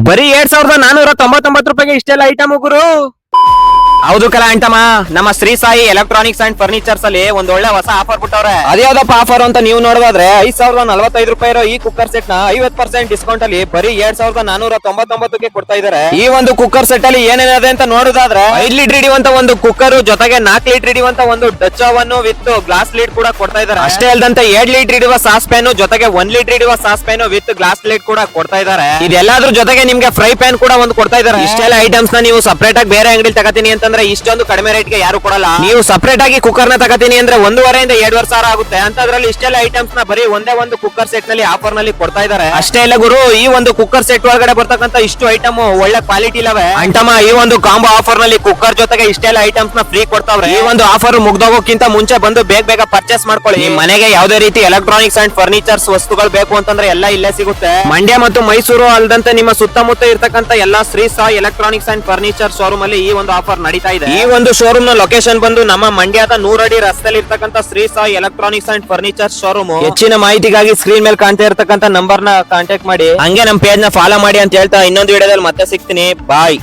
ಬರೀ 2499 ರೂಪಾಯಿಗೆ ಇಷ್ಟೆಲ್ಲ ಐಟಮ್ ಗುರು. ಹೌದು ಕಲ ಅಂಟಮ್ಮ, ನಮ್ಮ Shri Sai electronics and furnitures ಅಲ್ಲಿ ಒಂದ್ ಒಳ್ಳೆ ಹೊಸ ಆಫರ್ ಬಿಟ್ಟವ್ರೆ. ಅದ್ಯಾವ್ದಪ್ಪ ಆಫರ್ ಅಂತ ನೀವು ನೋಡೋದಾದ್ರೆ 5045 ರೂಪಾಯಿ ಇರೋ ಈ ಕುಕ್ಕರ್ ಸೆಟ್ ನ 50% ಡಿಸ್ಕೌಂಟ್ ಅಲ್ಲಿ ಬರೀ 2499ಗೆ ಕೊಡ್ತಾ ಇದಾರೆ. ಈ ಒಂದು ಕುಕ್ಕರ್ ಸೆಟ್ ಅಲ್ಲಿ ಏನೇನಿದೆ ಅಂತ ನೋಡೋದಾದ್ರೆ 5 ಲೀಟರ್ ಹಿಡಿಯುವಂತ ಒಂದು ಕುಕ್ಕರ್ ಜೊತೆಗೆ 4 ಲೀಟರ್ ಹಿಡಿಯುವಂತ ಒಂದು Dutch oven with glass lead ಕೂಡ ಕೊಡ್ತಾ ಇದಾರೆ. ಅಷ್ಟೇ ಅಲ್ಲದಂತೆ 2 ಲೀಟರ್ ಹಿಡಿಯುವ ಸಾಸ್ ಪ್ಯಾನ್ ಜೊತೆಗೆ 1 ಲೀಟರ್ ಹಿಡಿಯುವ sauce PAN with glass lead ಕೂಡ ಕೊಡ್ತಾ ಇದಾರೆ. ಇದೆಲ್ಲದ್ರ ಜೊತೆಗೆ ನಿಮ್ಗೆ ಫ್ರೈ ಪ್ಯಾನ್ ಕೂಡ ಒಂದು ಕೊಡ್ತಾ ಇದಾರೆ. ಇಷ್ಟೆಲ್ಲ ಐಟಮ್ಸ್ ನ ನೀವು ಸಪರೇಟ್ ಆಗಿ ಬೇರೆ ಅಂಗಡಿ ತಗೋತೀನಿ ಅಂತಂದ್ರೆ ಇಷ್ಟೊಂದು ಕಡಿಮೆ ರೇಟ್ ಗೆ ಯಾರು ಕೊಡಲ್ಲ. ನೀವು ಸಪರೇಟ್ ಆಗಿ ಕುಕ್ಕರ್ ನ ತಗೋತೀನಿ ಅಂದ್ರೆ 1.5 ಇಂದ 2.5 ಸಾವಿರ ಆಗುತ್ತೆ. ಅಂತದ್ರಲ್ಲಿ ಇಷ್ಟೆಲ್ಲ ಐಟಮ್ಸ್ ನ ಬರೀ ಒಂದೇ ಒಂದು ಕುಕ್ಕರ್ ಸೆಟ್ ನಲ್ಲಿ ಆಫರ್ ನಲ್ಲಿ ಕೊಡ್ತಾ ಇದಾರೆ. ಅಷ್ಟೇ ಇಲ್ಲ ಗುರು, ಈ ಒಂದು ಕುಕ್ಕರ್ ಸೆಟ್ ಒಳಗಡೆ ಬರ್ತಕ್ಕಂತ ಇಷ್ಟು ಐಟಮ್ ಒಳ್ಳೆ ಕ್ವಾಲಿಟಿ ಇಲ್ಲವೆ ಅಂಟಮ್ಮ. ಈ ಒಂದು ಕಾಂಬೋ ಆಫರ್ ನಲ್ಲಿ ಕುಕ್ಕರ್ ಜೊತೆಗೆ ಇಷ್ಟೆಲ್ಲ ಐಟಮ್ಸ್ ನ ಫ್ರೀ ಕೊಡ್ತಾವ್ರೆ. ಈ ಒಂದು ಆಫರ್ ಮುಗ್ದೋಗೋಕ್ಕಿಂತ ಮುಂಚೆ ಬಂದು ಬೇಗ ಪರ್ಚೇಸ್ ಮಾಡ್ಕೊಳ್ಳಿ. ನಿಮ್ ಮನೆಗೆ ಯಾವುದೇ ರೀತಿ ಎಲೆಕ್ಟ್ರಾನಿಕ್ಸ್ ಅಂಡ್ ಫರ್ನಿಚರ್ಸ್ ವಸ್ತುಗಳು ಬೇಕು ಅಂತಂದ್ರೆ ಎಲ್ಲ ಇಲ್ಲೇ ಸಿಗುತ್ತೆ. ಮಂಡ್ಯ ಮತ್ತು ಮೈಸೂರು ಅಲ್ಲದಂತೆ ನಿಮ್ಮ ಸುತ್ತಮುತ್ತ ಇರ್ತಕ್ಕಂತ ಎಲ್ಲಾ Shri Sai electronics and furniture showroom ಅಲ್ಲಿ ಈ ಒಂದು ಆಫರ್ ನಡೀತಾ ಇದೆ. ಈ ಒಂದು ಶೋರೂಮ್ ನ ಲೊಕೇಶನ್ ಬಂದು ನಮ್ಮ ಮಂಡ್ಯದ 100 ಅಡಿ ರಸ್ತೆಯಲ್ಲಿ ಇರ್ತಕ್ಕಂತ Shri Sai electronics and furniture showroom. ಹೆಚ್ಚಿನ ಮಾಹಿತಿಗಾಗಿ ಸ್ಕ್ರೀನ್ ಮೇಲೆ ಕಾಣ್ತಾ ಇರ್ತಕ್ಕಂತ ನಂಬರ್ ನ ಕಾಂಟ್ಯಾಕ್ಟ್ ಮಾಡಿ, ಹಂಗೆ ನಮ್ಮ ಪೇಜ್ ನ ಫಾಲೋ ಮಾಡಿ ಅಂತ ಹೇಳ್ತಾ ಇನ್ನೊಂದು ವಿಡಿಯೋದಲ್ಲಿ ಮತ್ತೆ ಸಿಗ್ತೀನಿ. ಬಾಯ್.